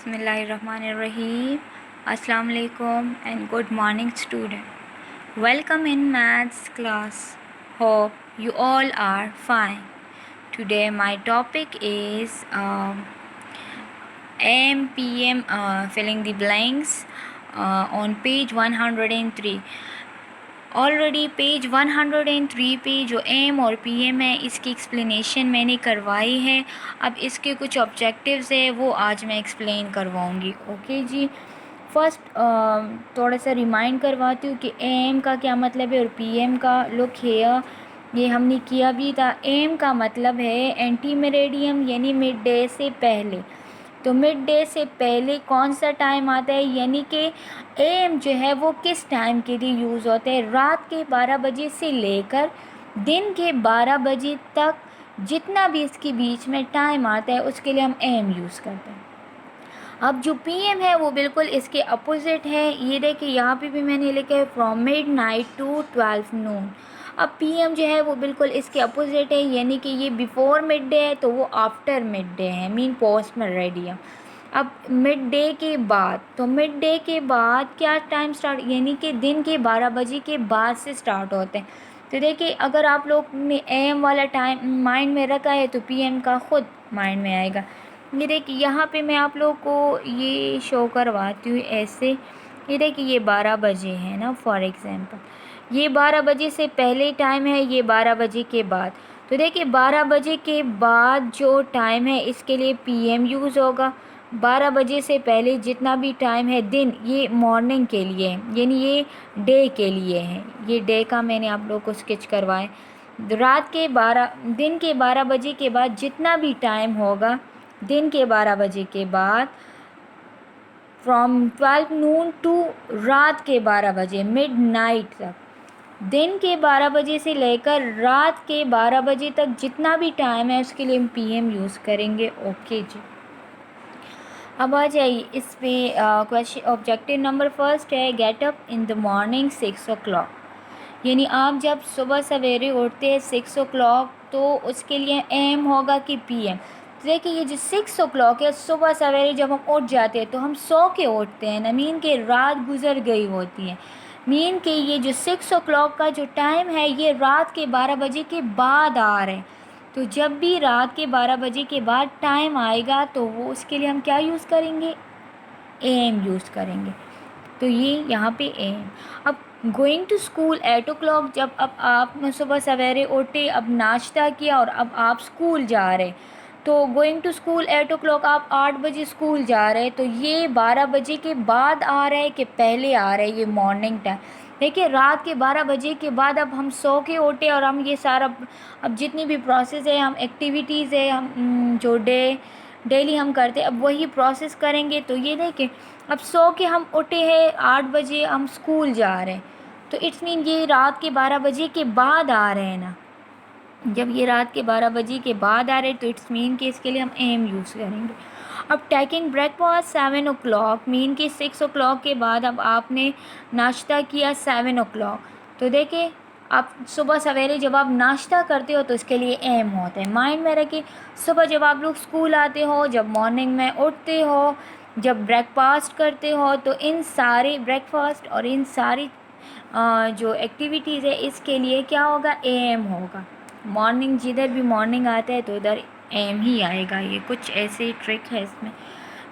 Bismillahirrahmanirrahim. Assalamu alaikum and good morning, student. Welcome in maths class. Hope you all are fine. Today my topic is AM, PM, filling the blanks on page 103. Already page 103 पे जो M और P M है इसकी explanation मैंने करवाई है। अब इसके कुछ ऑब्जेक्टिव्स है वो आज मैं एक्सप्लेन करवाऊँगी। ओके जी, फर्स्ट थोड़ा सा रिमाइंड करवाती हूँ कि एम का क्या मतलब है और पी एम का। लुक हियर, ये हमने किया भी था। एम का मतलब है एंटी मेरिडियम यानी मिड डे से पहले। तो मिड डे से पहले कौन सा टाइम आता है, यानी कि एम जो है वो किस टाइम के लिए यूज़ होता है। रात के 12 बजे से लेकर दिन के 12 बजे तक जितना भी इसके बीच में टाइम आता है उसके लिए हम एम यूज़ करते हैं। अब जो पीएम है वो बिल्कुल इसके अपोजिट है। ये देखिए यहाँ पे भी मैंने लिखा है फ्रॉम मिड नाइट टू 12 नून। अब पीएम जो है वो बिल्कुल इसके अपोजिट है, यानी कि ये बिफोर मिड डे है तो वो आफ्टर मिड डे है, मीन पोस्ट मेरिडियम। अब मिड डे के बाद, तो मिड डे के बाद क्या टाइम स्टार्ट, यानी कि दिन के 12 बजे के बाद से स्टार्ट होते हैं। तो देखिए अगर आप लोग ने एम वाला टाइम माइंड में रखा है तो पीएम का खुद माइंड में आएगा। ये देखिए यहाँ पे मैं आप लोग को ये शो करवाती हूँ ऐसे। ये देखिए ये 12 बजे है ना, फॉर एग्ज़ाम्पल ये 12 बजे से पहले टाइम है, ये 12 बजे के बाद। तो देखिए 12 बजे के बाद जो टाइम है इसके लिए पीएम यूज़ होगा। 12 बजे से पहले जितना भी टाइम है दिन, ये मॉर्निंग के लिए है, यानी ये डे के लिए है। ये डे का मैंने आप लोग को स्केच करवाए। दिन के 12 बजे के बाद जितना भी टाइम होगा, दिन के 12 बजे के बाद फ्रॉम 12 नून टू रात के 12 बजे मिड नाइट तक, दिन के 12 बजे से लेकर रात के 12 बजे तक जितना भी टाइम है उसके लिए हम पीएम यूज़ करेंगे। ओके जी, अब आ जाइए इस पे क्वेश्चन। ऑब्जेक्टिव नंबर फर्स्ट है get up in the morning 6 o'clock, यानी आप जब सुबह सवेरे उठते हैं 6 o'clock तो उसके लिए एम होगा कि पीएम। तो देखिए ये जो 6 o'clock है, सुबह सवेरे जब हम उठ जाते हैं तो हम सो के उठते हैं ना, मीन के रात गुजर गई होती है। मीन के ये जो 6 o'clock का जो टाइम है ये रात के 12 बजे के बाद आ रहे हैं। तो जब भी रात के 12 बजे के बाद टाइम आएगा तो वो उसके लिए हम क्या यूज़ करेंगे, एम यूज़ करेंगे। तो ये यहाँ पे एम। अब गोइंग टू स्कूल 8 o'clock, जब अब आप सुबह सवेरे उठे, अब नाश्ता किया और अब आप स्कूल जा रहे, तो गोइंग टू स्कूल 8 o'clock, आप 8 बजे स्कूल जा रहे, तो ये 12 बजे के बाद आ रहा है कि पहले आ रहा है, ये मॉर्निंग टाइम। देखिए रात के 12 बजे के बाद अब हम सो के उठे और हम ये सारा, अब जितनी भी प्रोसेस है, हम एक्टिविटीज़ है, हम जो डेली हम करते अब वही प्रोसेस करेंगे। तो ये देखिए अब सो के हम उठे हैं 8 बजे, हम स्कूल जा रहे हैं, तो इट्स मीन ये रात के 12 बजे के बाद आ रहे हैं ना। जब ये रात के 12 बजे के बाद आ रहे हैं तो इट्स मीन कि इसके लिए हम एम यूज़ करेंगे। अब टेकिंग ब्रेकफास्ट 7 o'clock, मीन कि 6 o'clock के बाद अब आपने नाश्ता किया 7 o'clock। तो देखिए आप सुबह सवेरे जब आप नाश्ता करते हो तो इसके लिए एम होता है। माइंड में रखिए सुबह जब आप लोग स्कूल आते हो, जब मॉर्निंग में उठते हो, जब ब्रेकफास्ट करते हो, तो इन सारे ब्रेकफास्ट और इन सारी जो एक्टिविटीज़ है इसके लिए क्या होगा, एम होगा। मॉर्निंग जिधर भी मॉर्निंग आता है तो उधर एम ही आएगा। ये कुछ ऐसी ट्रिक है इसमें।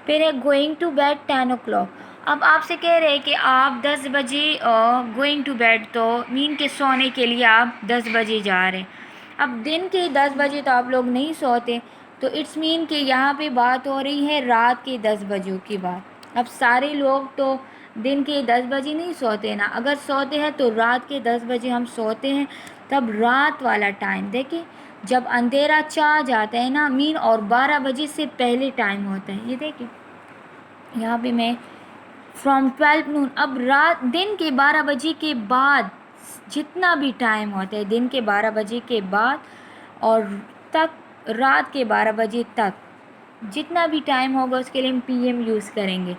फिर है गोइंग टू बेड 10 o'clock। अब आपसे कह रहे हैं कि आप 10 बजे गोइंग टू बेड, तो मीन के सोने के लिए आप 10 बजे जा रहे हैं। अब दिन के 10 बजे तो आप लोग नहीं सोते, तो इट्स मीन कि यहाँ पे बात हो रही है रात के 10 बजों की बात। अब सारे लोग तो दिन के 10 बजे नहीं सोते ना, अगर सोते हैं तो रात के 10 बजे हम सोते हैं। तब रात वाला टाइम देखिए जब अंधेरा छा जाता है ना, मीन और 12 बजे से पहले टाइम होता है। ये देखिए यहाँ पे मैं फ्रॉम 12 नून, अब रात दिन के 12 बजे के बाद जितना भी टाइम होता है, दिन के 12 बजे के बाद और तक रात के 12 बजे तक जितना भी टाइम होगा उसके लिए हम पीएम यूज़ करेंगे।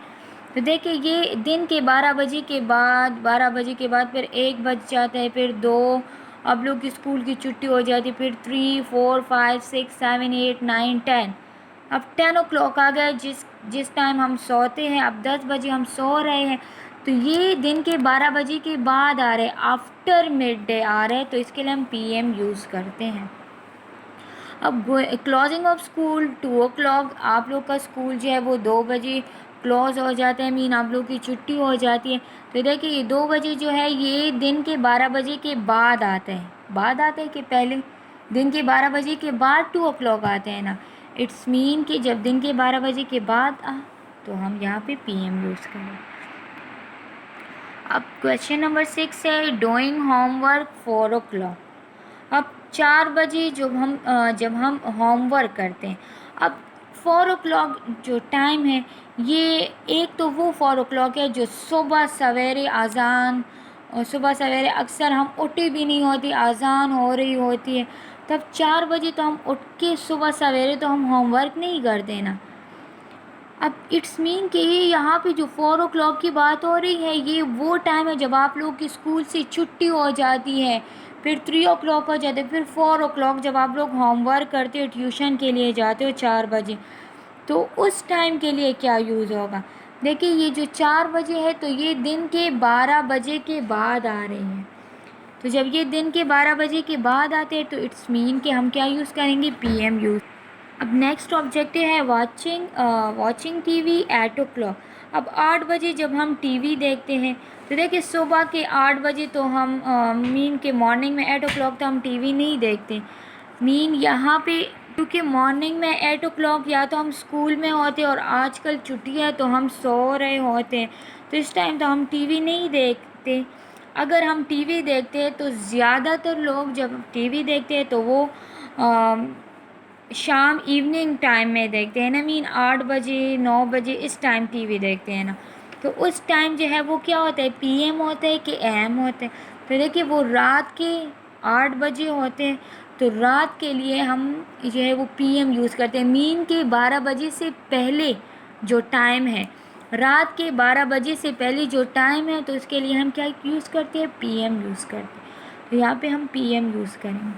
तो देखिए ये दिन के 12 बजे के बाद, 12 बजे के बाद फिर 1 बज जाता है, फिर 2, अब लोग की स्कूल की छुट्टी हो जाती है, फिर 3, 4, 5, 6, 7, 8, 9, 10, اب 10 o'clock آ گیا، جس ٹائم ہم سوتے ہیں، اب 10 بجے ہم سو رہے ہیں، تو یہ دن کے 12 بجے کے بعد آ رہے، آفٹر مڈ ڈے آ رہے، تو اس کے لیے ہم پی ایم یوز کرتے ہیں۔ اب کلوزنگ آف اسکول 2 o'clock، آپ لوگ کا اسکول جو ہے وہ 2 بجے کلوز ہو جاتا ہے، مین آپ لوگ کی چھٹی ہو جاتی ہے۔ تو دیکھیں یہ 2 بجے جو ہے یہ دن کے 12 بجے کے بعد آتا ہے، بعد آتا ہے کہ پہلے؟ دن کے 12 بجے کے بعد 2 o'clock آتے ہیں نا، اٹس مین کہ جب دن کے 12 بجے کے بعد تو ہم یہاں پہ پی ایم یوز کریں۔ اب کویشچن نمبر 6 ہے ڈوئنگ ہوم ورک 4 o'clock۔ اب 4 بجے جب ہم ہوم ورک کرتے ہیں، اب 4 o'clock جو ٹائم ہے، یہ ایک تو وہ 4 o'clock ہے جو صبح سویرے اذان، اور صبح سویرے اکثر ہم اٹھی بھی نہیں ہوتی، اذان ہو رہی ہوتی ہے، تب 4 بجے تو ہم اٹھ کے صبح سویرے تو ہم ہوم ورک نہیں کرتے نا۔ اب اٹس مین کہ یہاں پہ جو 4 o'clock کی بات ہو رہی ہے، یہ وہ ٹائم ہے جب آپ لوگ کی اسکول سے چھٹی ہو جاتی ہے، پھر 3 o'clock ہو جاتے، پھر 4 o'clock جب آپ لوگ ہوم ورک کرتے ہو، ٹیوشن کے لیے جاتے ہو 4 بجے، تو اس ٹائم کے لیے کیا یوز ہوگا؟ دیکھیں یہ جو 4 بجے ہے تو یہ دن کے 12 بجے کے بعد آ رہے ہیں، تو جب یہ دن کے 12 بجے کے بعد آتے ہیں تو اٹس مین کہ ہم کیا یوز کریں گے؟ P M use. اب نیکسٹ آبجیکٹیو ہے watching T V eight o'clock۔ اب 8 بجے جب ہم ٹی وی دیکھتے ہیں، تو دیکھیں صبح کے 8 بجے تو ہم مین کہ مارننگ میں 8 o'clock تو ہم ٹی وی نہیں دیکھتے، مین یہاں پہ کیونکہ مارننگ میں 8 o'clock یا تو ہم اسکول میں ہوتے اور آج کل چھٹی ہے تو ہم سو رہے ہوتے ہیں، تو اس ٹائم تو ہم ٹی وی نہیں دیکھتے۔ اگر ہم ٹی وی دیکھتے ہیں تو زیادہ تر لوگ جب ٹی وی دیکھتے ہیں تو وہ شام ایوننگ ٹائم میں دیکھتے ہیں نا، مین 8 بجے 9 بجے اس ٹائم ٹی وی دیکھتے ہیں نا، تو اس ٹائم جو ہے وہ کیا ہوتا ہے؟ پی ایم ہوتا ہے کہ ایم ہوتا ہے؟ تو دیکھیے وہ رات کے 8 بجے ہوتے ہیں، تو رات کے لیے ہم جو ہے وہ پی ایم یوز کرتے ہیں، مین کے 12 بجے سے پہلے جو ٹائم ہے، رات کے 12 بجے سے پہلے جو ٹائم ہے، تو اس کے لیے ہم کیا یوز کرتے ہیں؟ پی ایم یوز کرتے ہیں، تو یہاں پہ ہم پی ایم یوز کریں گے۔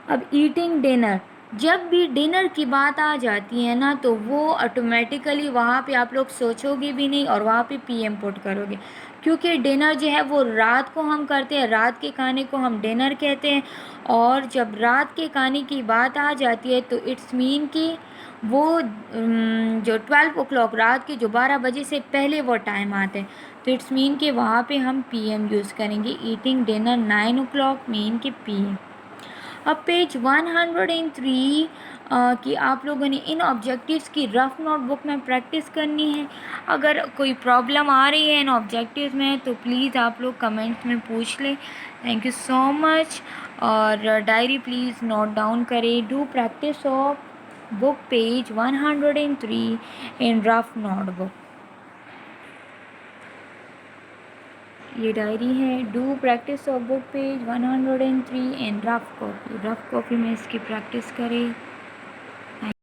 اب ایٹنگ ڈنر، جب بھی ڈنر کی بات آ جاتی ہے نا تو وہ آٹومیٹیکلی وہاں پہ آپ لوگ سوچو گے بھی نہیں اور وہاں پہ پی ایم پٹ کرو گے، کیونکہ ڈنر جو ہے وہ رات کو ہم کرتے ہیں، رات کے کھانے کو ہم ڈنر کہتے ہیں، اور جب رات کے کھانے کی بات آ جاتی ہے تو اٹس مین کہ وہ جو 12 o'clock رات کے جو 12 بجے سے پہلے وہ ٹائم آتے ہیں، تو اٹس مین کہ وہاں پہ ہم پی ایم یوز کریں گے۔ ایٹنگ ڈنر 9 o'clock مین کہ پی ایم۔ اب پیج 103 کہ آپ لوگوں نے ان آبجیکٹیوز کی رف نوٹ بک میں پریکٹس کرنی ہے۔ اگر کوئی پرابلم آ رہی ہے ان آبجیکٹیوز میں تو پلیز آپ لوگ کمنٹ میں پوچھ لیں۔ تھینک یو سو مچ، اور ڈائری پلیز نوٹ ڈاؤن کریں۔ Do practice of book page 103 in rough notebook. یہ ڈائری ہے، do practice of book page 103 in rough copy, rough copy میں اس کی پریکٹس کریں۔